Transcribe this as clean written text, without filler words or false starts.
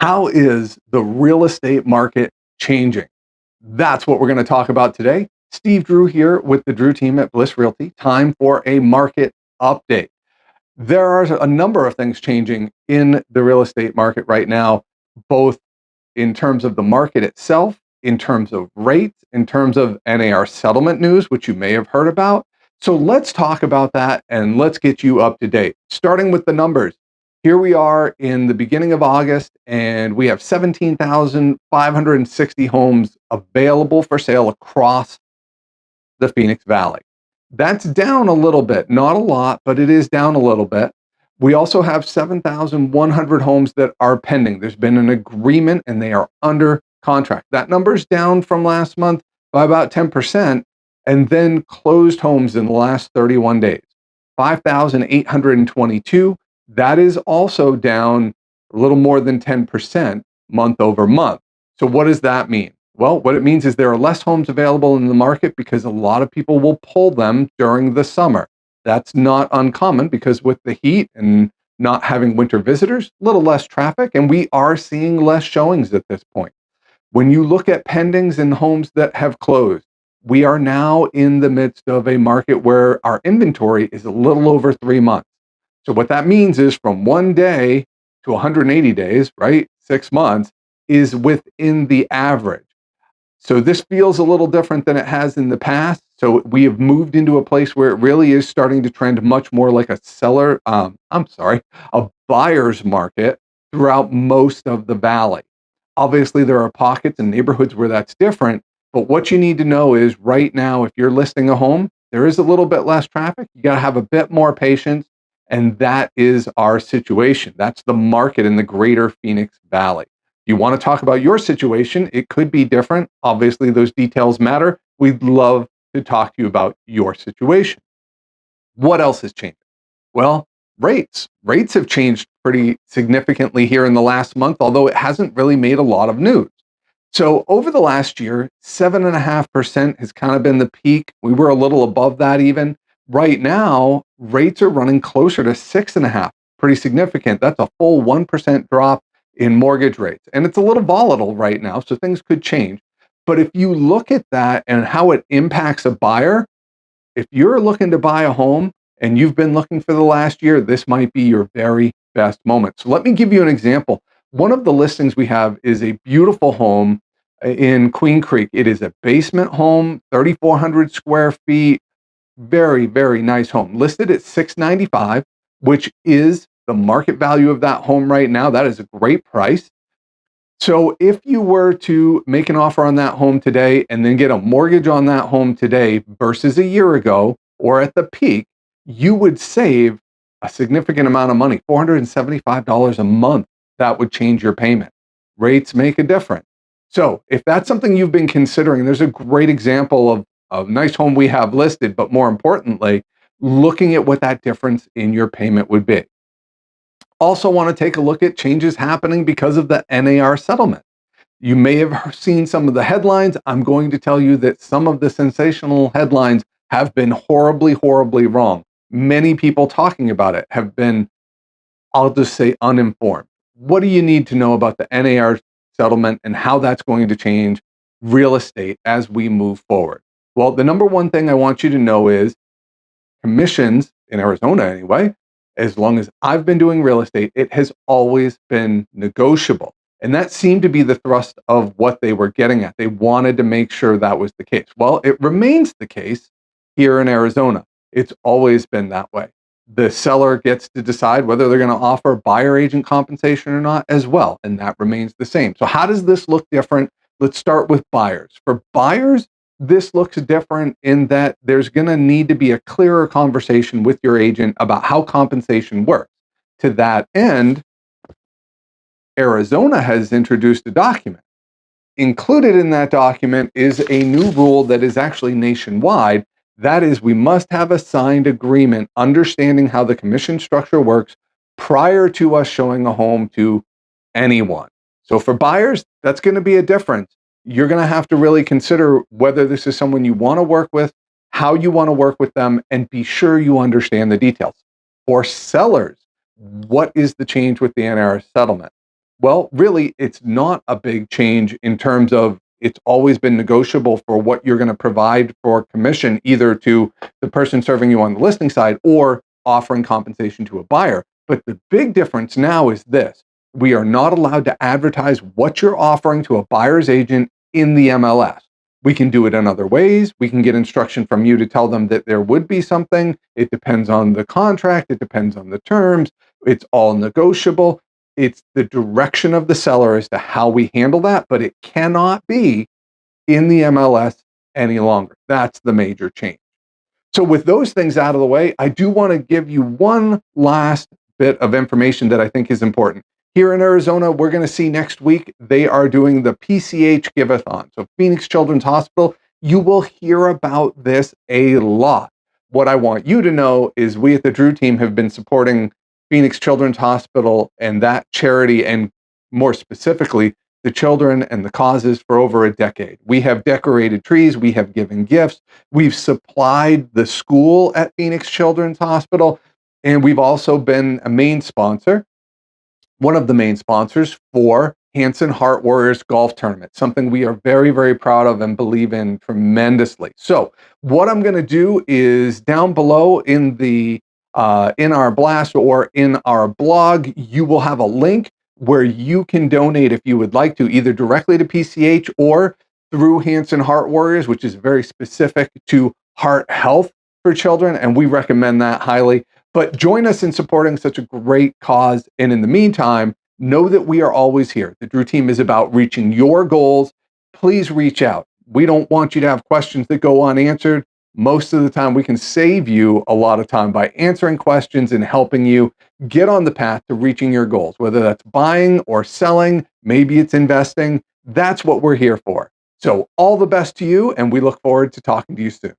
How is the real estate market changing? That's what we're going to talk about today. Steve Drew here with the Drew team at Bliss Realty. Time for a market update. There are a number of things changing in the real estate market right now, both in terms of the market itself, in terms of rates, in terms of NAR settlement news, which you may have heard about. So let's talk about that and let's get you up to date. Starting with the numbers. Here we are in the beginning of August, and we have 17,560 homes available for sale across the Phoenix Valley. That's down a little bit, not a lot, but it is down a little bit. We also have 7,100 homes that are pending. There's been an agreement and they are under contract. That number is down from last month by about 10%, and then closed homes in the last 31 days. 5,822. That is also down a little more than 10% month over month. So what does that mean? Well, what it means is there are less homes available in the market because a lot of people will pull them during the summer. That's not uncommon because with the heat and not having winter visitors, a little less traffic, and we are seeing less showings at this point. When you look at pendings and homes that have closed, we are now in the midst of a market where our inventory is a little over 3 months. So what that means is from 1 day to 180 days, right? 6 months is within the average. So this feels a little different than it has in the past. So we have moved into a place where it really is starting to trend much more like a buyer's market throughout most of the valley. Obviously, there are pockets and neighborhoods where that's different. But what you need to know is right now, if you're listing a home, there is a little bit less traffic. You got to have a bit more patience. And that is our situation. That's the market in the greater Phoenix Valley. You want to talk about your situation, it could be different. Obviously, those details matter. We'd love to talk to you about your situation. What else has changed? Well, rates. Rates have changed pretty significantly here in the last month, although it hasn't really made a lot of news. So over the last year, 7.5% has kind of been the peak. We were a little above that even. Right now, rates are running closer to 6.5, pretty significant. That's a full 1% drop in mortgage rates. And it's a little volatile right now, so things could change. But if you look at that and how it impacts a buyer, if you're looking to buy a home and you've been looking for the last year, this might be your very best moment. So let me give you an example. One of the listings we have is a beautiful home in Queen Creek. It is a basement home, 3,400 square feet, very, very nice home. Listed at $695, which is the market value of that home right now. That is a great price. So if you were to make an offer on that home today and then get a mortgage on that home today versus a year ago or at the peak, you would save a significant amount of money, $475 a month. That would change your payment. Rates make a difference. So if that's something you've been considering, there's a great example of a nice home we have listed, but more importantly, looking at what that difference in your payment would be. Also want to take a look at changes happening because of the NAR settlement. You may have seen some of the headlines. I'm going to tell you that some of the sensational headlines have been horribly, horribly wrong. Many people talking about it have been, I'll just say, uninformed. What do you need to know about the NAR settlement and how that's going to change real estate as we move forward? Well, the number one thing I want you to know is commissions in Arizona anyway, as long as I've been doing real estate, it has always been negotiable. And that seemed to be the thrust of what they were getting at. They wanted to make sure that was the case. Well, it remains the case here in Arizona. It's always been that way. The seller gets to decide whether they're going to offer buyer agent compensation or not as well. And that remains the same. So how does this look different? Let's start with buyers. For buyers, this looks different in that there's going to need to be a clearer conversation with your agent about how compensation works. To that end, Arizona has introduced a document. Included in that document is a new rule that is actually nationwide. That is, we must have a signed agreement understanding how the commission structure works prior to us showing a home to anyone. So for buyers, that's going to be a difference. You're going to have to really consider whether this is someone you want to work with, how you want to work with them, and be sure you understand the details. For sellers, what is the change with the NAR settlement? Well, really, it's not a big change in terms of it's always been negotiable for what you're going to provide for commission, either to the person serving you on the listing side or offering compensation to a buyer. But the big difference now is this: we are not allowed to advertise what you're offering to a buyer's agent in the MLS. We can do it in other ways. We can get instruction from you to tell them that there would be something. It depends on the contract, it depends on the terms, it's all negotiable. It's the direction of the seller as to how we handle that, but it cannot be in the MLS any longer. That's the major change. So, with those things out of the way, I do want to give you one last bit of information that I think is important. Here in Arizona, we're going to see next week, they are doing the PCH Give-a-thon. So, Phoenix Children's Hospital, you will hear about this a lot. What I want you to know is we at the Drew team have been supporting Phoenix Children's Hospital and that charity, and more specifically, the children and the causes for over a decade. We have decorated trees, we have given gifts, we've supplied the school at Phoenix Children's Hospital, and we've also been a main sponsor, one of the main sponsors for Hanson Heart Warriors Golf Tournament, something we are very, very proud of and believe in tremendously. So what I'm going to do is down below in our blast or in our blog, you will have a link where you can donate if you would like to, either directly to PCH or through Hanson Heart Warriors, which is very specific to heart health for children, and we recommend that highly. But join us in supporting such a great cause. And in the meantime, know that we are always here. The Drew team is about reaching your goals. Please reach out. We don't want you to have questions that go unanswered. Most of the time, we can save you a lot of time by answering questions and helping you get on the path to reaching your goals, whether that's buying or selling, maybe it's investing. That's what we're here for. So all the best to you, and we look forward to talking to you soon.